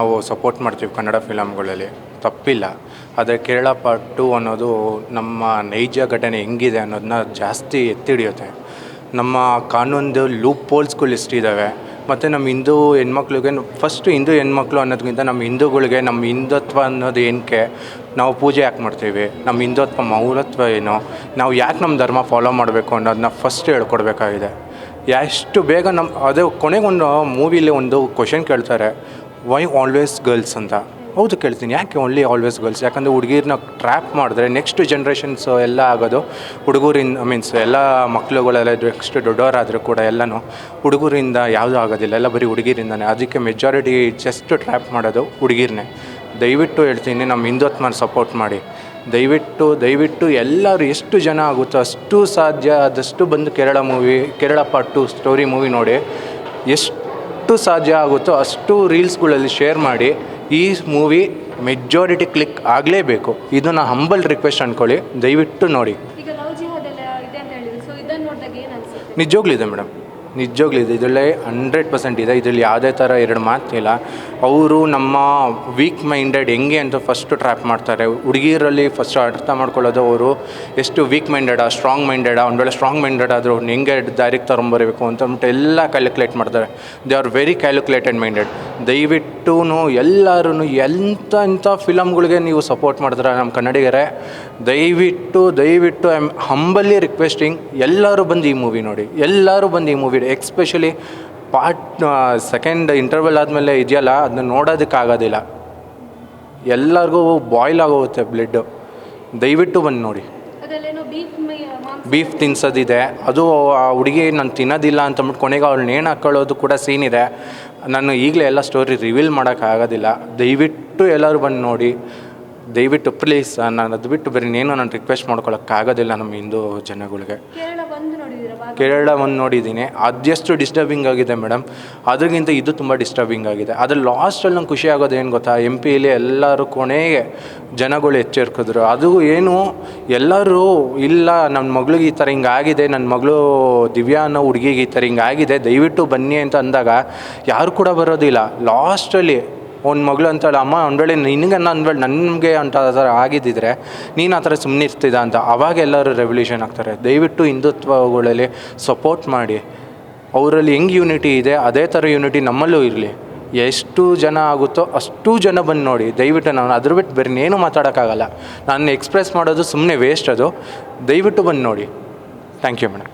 ನಾವು ಸಪೋರ್ಟ್ ಮಾಡ್ತೀವಿ ಕನ್ನಡ ಫಿಲಮ್ಗಳಲ್ಲಿ, ತಪ್ಪಿಲ್ಲ. ಆದರೆ ಕೇರಳ ಪಾರ್ಟ್ 2 ಅನ್ನೋದು ನಮ್ಮ ನೈಜ ಘಟನೆ ಹೆಂಗಿದೆ ಅನ್ನೋದನ್ನ ಜಾಸ್ತಿ ಎತ್ತಿ ಹಿಡಿಯುತ್ತೆ. ನಮ್ಮ ಕಾನೂನ್ದು ಲೂಪ್ ಹೋಲ್ಸ್ಗಳು ಎಷ್ಟಿದ್ದಾವೆ, ಮತ್ತು ನಮ್ಮ ಹಿಂದೂ ಹೆಣ್ಮಕ್ಳಿಗೆ ಫಸ್ಟು ಹಿಂದೂ ಹೆಣ್ಮಕ್ಳು ಅನ್ನೋದಕ್ಕಿಂತ ನಮ್ಮ ಹಿಂದೂಗಳಿಗೆ ನಮ್ಮ ಹಿಂದುತ್ವ ಅನ್ನೋದು ಏನಕ್ಕೆ, ನಾವು ಪೂಜೆ ಯಾಕೆ ಮಾಡ್ತೀವಿ, ನಮ್ಮ ಹಿಂದುತ್ವ ಮೌಲತ್ವ ಏನು, ನಾವು ಯಾಕೆ ನಮ್ಮ ಧರ್ಮ ಫಾಲೋ ಮಾಡಬೇಕು ಅನ್ನೋದನ್ನ ಫಸ್ಟ್ ಹೇಳ್ಕೊಡ್ಬೇಕಾಗಿದೆ. ಎಷ್ಟು ಬೇಗ ಅದೇ ಕೊನೆಗೊಂದು ಮೂವಿಲಿ ಒಂದು ಕ್ವಶನ್ ಕೇಳ್ತಾರೆ, ವೈ ಆಲ್ವೇಸ್ ಗರ್ಲ್ಸ್ ಅಂತ. ಹೌದು ಕೇಳ್ತೀನಿ, ಯಾಕೆ ಓನ್ಲಿ ಆಲ್ವೇಸ್ ಗರ್ಲ್ಸ್? ಯಾಕಂದರೆ ಹುಡುಗಿರನ್ನ ಟ್ರ್ಯಾಪ್ ಮಾಡಿದ್ರೆ ನೆಕ್ಸ್ಟ್ ಜನ್ರೇಷನ್ಸ್ ಎಲ್ಲ ಆಗೋದು ಹುಡುಗರಿಂದ, ಮೀನ್ಸ್ ಎಲ್ಲ ಮಕ್ಳುಗಳೆಲ್ಲ ನೆಕ್ಸ್ಟ್ ದೊಡ್ಡವರಾದರೂ ಕೂಡ ಎಲ್ಲನೂ ಹುಡುಗರಿಂದ ಯಾವುದೂ ಆಗೋದಿಲ್ಲ, ಎಲ್ಲ ಬರೀ ಹುಡುಗಿರಿಂದನೇ. ಅದಕ್ಕೆ ಮೆಜಾರಿಟಿ ಜಸ್ಟ್ ಟ್ರ್ಯಾಪ್ ಮಾಡೋದು ಹುಡುಗಿರನ್ನೇ. ದಯವಿಟ್ಟು ಹೇಳ್ತೀನಿ, ನಮ್ಮ ಹಿಂದುತ್ವನ ಸಪೋರ್ಟ್ ಮಾಡಿ. ದಯವಿಟ್ಟು ಎಲ್ಲರೂ ಎಷ್ಟು ಜನ ಆಗುತ್ತೋ ಅಷ್ಟು ಸಾಧ್ಯ ಆದಷ್ಟು ಬಂದು ಕೇರಳ ಪಾರ್ಟ್ 2 ಸ್ಟೋರಿ ಮೂವಿ ನೋಡಿ. ಎಷ್ಟು ಸಾಧ್ಯ ಆಗುತ್ತೋ ಅಷ್ಟು ರೀಲ್ಸ್ಗಳಲ್ಲಿ ಶೇರ್ ಮಾಡಿ. ಈ ಮೂವಿ ಮೆಜಾರಿಟಿ ಕ್ಲಿಕ್ ಆಗಲೇಬೇಕು. ಇದು ನಾ ಹಂಬಲ್ ರಿಕ್ವೆಸ್ಟ್ ಅಂದ್ಕೊಳ್ಳಿ, ದಯವಿಟ್ಟು ನೋಡಿ. ನಿಜವಾಗ್ಲೂ ಇದೆ ಮೇಡಮ್, ನಿಜವಾಗ್ಲೂ ಇದೆ. ಇದರಲ್ಲೇ 100% ಇದೆ. ಇದರಲ್ಲಿ ಯಾವುದೇ ಥರ ಎರಡು ಮಾತಿಲ್ಲ. ಅವರು ನಮ್ಮ ವೀಕ್ ಮೈಂಡೆಡ್ ಹೆಂಗೆ ಅಂತ ಫಸ್ಟು ಟ್ರ್ಯಾಪ್ ಮಾಡ್ತಾರೆ. ಹುಡುಗಿರಲ್ಲಿ ಫಸ್ಟ್ ಅರ್ಥ ಮಾಡ್ಕೊಳ್ಳೋದು ಅವರು ಎಷ್ಟು ವೀಕ್ ಮೈಂಡೆಡಾ ಸ್ಟ್ರಾಂಗ್ ಮೈಂಡೆಡಾ, ಒಂದು ವೇಳೆ ಸ್ಟ್ರಾಂಗ್ ಮೈಂಡೆಡ್ ಆದರೂ ಅವ್ರನ್ನ ಹೆಂಗೆ ದಾರಿಗೆ ತಗೊಂಬರಬೇಕು ಅಂತ ಅಂದ್ಬಿಟ್ಟು ಎಲ್ಲ ಕ್ಯಾಲ್ಕುಲೇಟ್ ಮಾಡ್ತಾರೆ. They are very calculated minded. ದಯವಿಟ್ಟು ಎಲ್ಲರೂ ಎಂಥ ಫಿಲಮ್ಗಳಿಗೆ ನೀವು ಸಪೋರ್ಟ್ ಮಾಡ್ತಾರೆ ನಮ್ಮ ಕನ್ನಡಿಗರೇ. ದಯವಿಟ್ಟು ಐ ಆಮ್ ಹಂಬಲಿ ರಿಕ್ವೆಸ್ಟಿಂಗ್, ಎಲ್ಲರೂ ಬಂದು ಈ ಮೂವಿ ನೋಡಿ. ಎಕ್ಸ್ಪೆಷಲಿ ಪಾರ್ಟ್ 2 ಇಂಟರ್ವಲ್ ಆದಮೇಲೆ ಇದೆಯಲ್ಲ, ಅದನ್ನ ನೋಡೋದಕ್ಕಾಗೋದಿಲ್ಲ. ಎಲ್ಲರಿಗೂ ಬಾಯ್ಲ್ ಆಗೋಗುತ್ತೆ ಬ್ಲಡ್ಡು. ದಯವಿಟ್ಟು ಬಂದು ನೋಡಿ. ಬೀಫ್ ತಿನ್ಸೋದಿದೆ. ಅದು ಆ ಹುಡುಗಿ ನಾನು ತಿನ್ನೋದಿಲ್ಲ ಅಂತಂದ್ಬಿಟ್ಟು ಕೊನೆಗೆ ಅವ್ಳು ನೇಣು ಹಾಕ್ಕೊಳ್ಳೋದು ಕೂಡ ಸೀನ್ ಇದೆ. ನಾನು ಈಗಲೇ ಎಲ್ಲ ಸ್ಟೋರಿ ರಿವೀಲ್ ಮಾಡೋಕ್ಕಾಗೋದಿಲ್ಲ. ದಯವಿಟ್ಟು ಎಲ್ಲರೂ ಬಂದು ನೋಡಿ. ದಯವಿಟ್ಟು ಪ್ಲೀಸ್, ನಾನು ಅದು ಬಿಟ್ಟು ಬರೀ ನಾನು ರಿಕ್ವೆಸ್ಟ್ ಮಾಡ್ಕೊಳ್ಳೋಕ್ಕಾಗೋದಿಲ್ಲ ನಮ್ಮ ಹಿಂದೂ ಜನಗಳಿಗೆ. ಕೇರಳ 1 ನೋಡಿದ್ದೀನಿ. ಅದೆಷ್ಟು ಡಿಸ್ಟರ್ಬಿಂಗ್ ಆಗಿದೆ ಮೇಡಮ್, ಅದಕ್ಕಿಂತ ಇದು ತುಂಬ ಡಿಸ್ಟರ್ಬಿಂಗ್ ಆಗಿದೆ. ಅದ್ರ ಲಾಸ್ಟಲ್ಲಿ ನಂಗೆ ಖುಷಿ ಆಗೋದು ಏನು ಗೊತ್ತಾ, MP ಎಲ್ಲರೂ ಕೊನೆಗೆ ಜನಗಳು ಎಚ್ಚರಿಕಿದ್ರು. ಅದು ಏನು, ಎಲ್ಲರೂ ಇಲ್ಲ ನನ್ನ ಮಗಳಿಗೆ ಈ ಥರ ಹಿಂಗಾಗಿದೆ, ನನ್ನ ಮಗಳು ದಿವ್ಯಾ ಅನ್ನೋ ಹುಡುಗಿಗೆ ಈ ಥರ ಹಿಂಗಾಗಿದೆ, ದಯವಿಟ್ಟು ಬನ್ನಿ ಅಂತ ಅಂದಾಗ ಯಾರು ಕೂಡ ಬರೋದಿಲ್ಲ. ಲಾಸ್ಟಲ್ಲಿ ಒಂದು ಮಗಳು ಅಂತಾಳೆ, ಅಮ್ಮ ಒಂದು ವೇಳೆ ನಿನಗೆ ನನಗೆ ಅಂತ ಆ ಥರ ಆಗಿದ್ದಿದ್ರೆ ನೀನು ಆ ಥರ ಸುಮ್ಮನೆ ಇರ್ತಿದ್ದ ಅಂತ. ಆವಾಗ ಎಲ್ಲರೂ ರೆವಲ್ಯೂಷನ್ ಆಗ್ತಾರೆ. ದಯವಿಟ್ಟು ಹಿಂದುತ್ವಗಳಲ್ಲಿ ಸಪೋರ್ಟ್ ಮಾಡಿ. ಅವರಲ್ಲಿ ಹೆಂಗೆ ಯೂನಿಟಿ ಇದೆ ಅದೇ ಥರ ಯೂನಿಟಿ ನಮ್ಮಲ್ಲೂ ಇರಲಿ. ಎಷ್ಟು ಜನ ಆಗುತ್ತೋ ಅಷ್ಟು ಜನ ಬಂದು ನೋಡಿ. ದಯವಿಟ್ಟು ನಾನು ಅದ್ರ ಬಿಟ್ಟು ಬೇರೆ ಏನೂ ಮಾತಾಡೋಕ್ಕಾಗಲ್ಲ. ನಾನು ಎಕ್ಸ್ಪ್ರೆಸ್ ಮಾಡೋದು ಸುಮ್ಮನೆ ವೇಸ್ಟ್. ಅದು ದಯವಿಟ್ಟು ಬಂದು ನೋಡಿ. Thank you madam.